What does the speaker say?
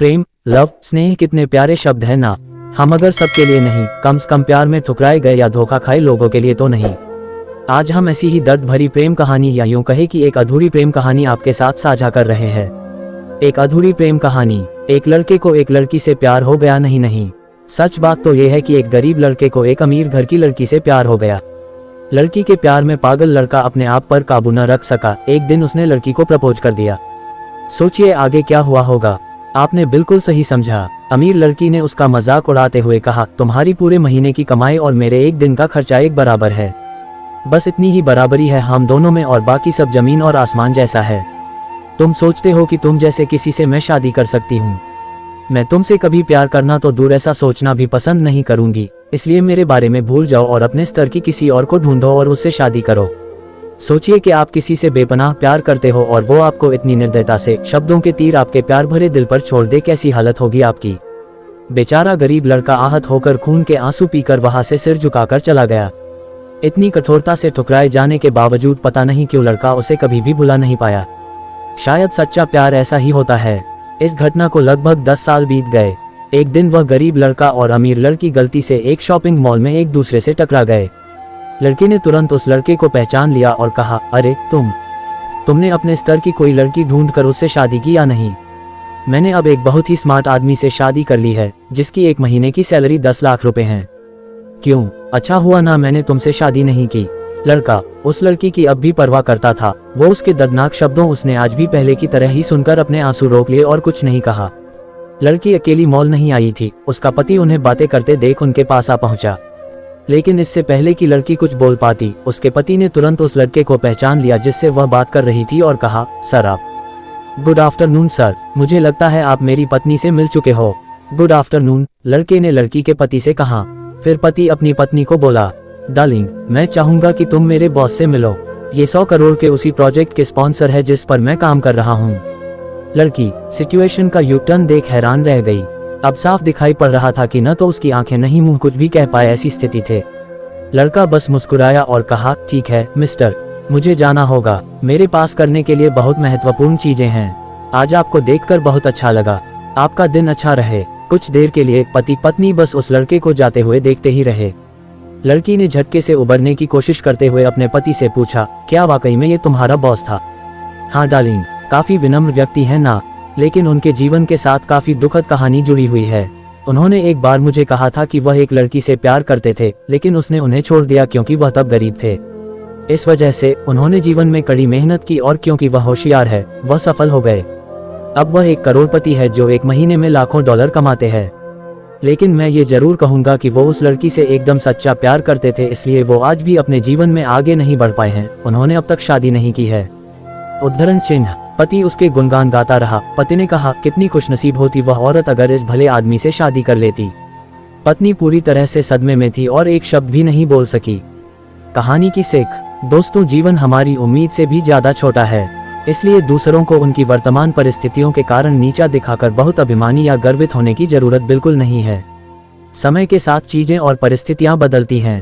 प्रेम, love, स्नेह कितने प्यारे शब्द है ना। हम अगर सबके लिए नहीं, कम से कम प्यार में ठुकराए गए या धोखा खाए लोगों के लिए तो नहीं। आज हम ऐसी ही दर्द भरी प्रेम कहानी या यूं कहे कि एक अधूरी प्रेम कहानी आपके साथ साझा कर रहे हैं। एक अधूरी प्रेम कहानी। एक लड़के को एक लड़की से प्यार हो गया। नहीं, सच बात तो यह है कि एक गरीब लड़के को एक अमीर घर की लड़की से प्यार हो गया। लड़की के प्यार में पागल लड़का अपने आप पर काबू न रख सका। एक दिन उसने लड़की को प्रपोज कर दिया। सोचिए आगे क्या हुआ होगा। आपने बिल्कुल सही समझा। अमीर लड़की ने उसका मजाक उड़ाते हुए कहा, तुम्हारी पूरे महीने की कमाई और मेरे एक दिन का खर्चा एक बराबर है। बस इतनी ही बराबरी है हम दोनों में और बाकी सब जमीन और आसमान जैसा है। तुम सोचते हो कि तुम जैसे किसी से मैं शादी कर सकती हूँ। मैं तुमसे कभी प्यार करना तो दूर, ऐसा सोचना भी पसंद नहीं करूंगी। इसलिए मेरे बारे में भूल जाओ और अपने स्तर की किसी और को ढूंढो और उससे शादी करो। सोचिए कि आप किसी से बेपनाह प्यार करते हो और वो आपको इतनी निर्दयता से शब्दों के तीर आपके प्यार भरे दिल पर छोड़ दे, कैसी हालत होगी आपकी। बेचारा गरीब लड़का आहत होकर खून के आंसू पीकर वहां से सिर झुकाकर चला गया। इतनी कठोरता से ठुकराए जाने के बावजूद पता नहीं क्यों लड़का उसे कभी भी भुला नहीं पाया। शायद सच्चा प्यार ऐसा ही होता है। इस घटना को लगभग 10 साल बीत गए। एक दिन वह गरीब लड़का और अमीर लड़की गलती से एक शॉपिंग मॉल में एक दूसरे से टकरा गए। लड़की ने तुरंत उस लड़के को पहचान लिया और कहा, अरे तुमने अपने स्तर की कोई लड़की ढूंढकर उससे शादी की या नहीं? मैंने अब एक बहुत ही स्मार्ट आदमी से शादी कर ली है जिसकी एक महीने की सैलरी 10 लाख रुपए है। क्यों, अच्छा हुआ ना मैंने तुमसे शादी नहीं की। लड़का उस लड़की की अब भी परवाह करता था। वो उसके दर्दनाक शब्दों उसने आज भी पहले की तरह ही सुनकर अपने आंसू रोक लिए और कुछ नहीं कहा। लड़की अकेली मॉल नहीं आई थी। उसका पति उन्हें बातें करते देख उनके पास आ पहुंचा। लेकिन इससे पहले कि लड़की कुछ बोल पाती, उसके पति ने तुरंत उस लड़के को पहचान लिया जिससे वह बात कर रही थी और कहा, सर आप। गुड आफ्टरनून सर, मुझे लगता है आप मेरी पत्नी से मिल चुके हो। गुड आफ्टरनून, लड़के ने लड़की के पति से कहा। फिर पति अपनी पत्नी को बोला, डार्लिंग मैं चाहूंगा कि तुम मेरे बॉस से मिलो। ये 100 करोड़ के उसी प्रोजेक्ट के स्पॉन्सर है जिस पर मैं काम कर रहा हूँ। लड़की सिचुएशन का यू टर्न देख हैरान रह गई। अब साफ दिखाई पड़ रहा था कि न तो उसकी आंखें नहीं मुंह कुछ भी कह पाए, ऐसी स्थिति थे। लड़का बस मुस्कुराया और कहा, ठीक है मिस्टर, मुझे जाना होगा। मेरे पास करने के लिए बहुत महत्वपूर्ण चीजें हैं। आज आपको देखकर बहुत अच्छा लगा। आपका दिन अच्छा रहे। कुछ देर के लिए पति पत्नी बस उस लड़के को जाते हुए देखते ही रहे। लड़की ने झटके से उबरने की कोशिश करते हुए अपने पति से पूछा, क्या वाकई में ये तुम्हारा बॉस था? हाँ डार्लिंग, काफी विनम्र व्यक्ति है ना, लेकिन उनके जीवन के साथ काफी दुखद कहानी जुड़ी हुई है। उन्होंने एक बार मुझे कहा था कि वह एक लड़की से प्यार करते थे, लेकिन उसने उन्हें छोड़ दिया क्योंकि वह तब गरीब थे। इस वजह से उन्होंने जीवन में कड़ी मेहनत की और क्योंकि वह होशियार है, वह सफल हो गए। अब वह एक करोड़पति है जो एक महीने में लाखों डॉलर कमाते हैं। लेकिन मैं ये जरूर कहूंगा कि वो उस लड़की से एकदम सच्चा प्यार करते थे, इसलिए वो आज भी अपने जीवन में आगे नहीं बढ़ पाए हैं। उन्होंने अब तक शादी नहीं की है। उद्धरण चिन्ह। पति उसके गुणगान गाता रहा। पति ने कहा, कितनी खुशनसीब होती वह औरत अगर इस भले आदमी से शादी कर लेती। पत्नी पूरी तरह से सदमे में थी और एक शब्द भी नहीं बोल सकी। कहानी की सीख। दोस्तों, जीवन हमारी उम्मीद से भी ज्यादा छोटा है, इसलिए दूसरों को उनकी वर्तमान परिस्थितियों के कारण नीचा दिखाकर बहुत अभिमानी या गर्वित होने की जरूरत बिल्कुल नहीं है। समय के साथ चीजें और परिस्थितियां बदलती हैं।